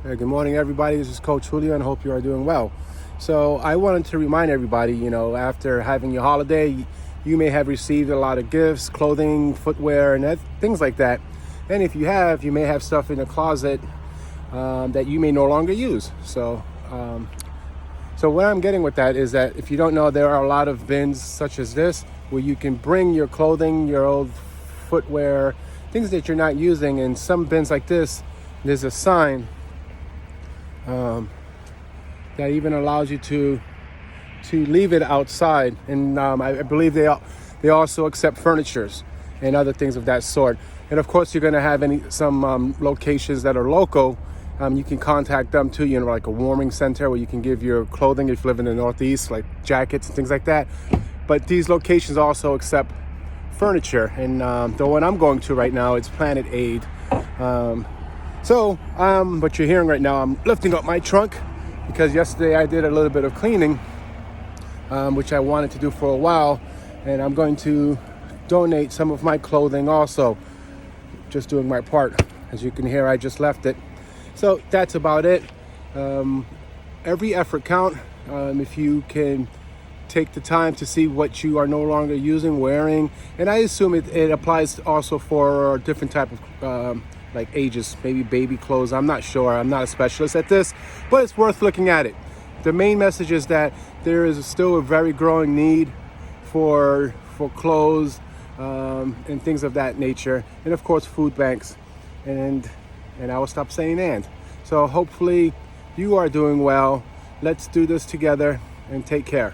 Good morning, everybody. This is Coach Julio, and I hope you are doing well. So I wanted to remind everybody, after having your holiday, you may have received a lot of gifts, clothing, footwear, and things like that. And if you have, you may have stuff in the closet that you may no longer use. So what I'm getting with that is that if you don't know, there are a lot of bins such as this where you can bring your clothing, your old footwear, things that you're not using. In some bins like this, there's a sign that even allows you to leave it outside, and I believe they also accept furnitures and other things of that sort. And of course, you're going to have some locations that are local. You can contact them too, like a warming center where you can give your clothing if you live in the Northeast, like jackets and things like that. But these locations also accept furniture, and the one I'm going to right now is Planet Aid. So what you're hearing right now, I'm lifting up my trunk because yesterday I did a little bit of cleaning, which I wanted to do for a while, and I'm going to donate some of my clothing also, just doing my part. As you can hear, I just left it. So that's about it. Every effort count. If you can take the time to see what you are no longer using, wearing, and I assume it applies also for different type of like ages, maybe baby clothes. I'm not sure. I'm not a specialist at this, but it's worth looking at it. The main message is that there is still a very growing need for clothes and things of that nature, and of course food banks. And I will stop saying and. So hopefully you are doing well. Let's do this together and take care.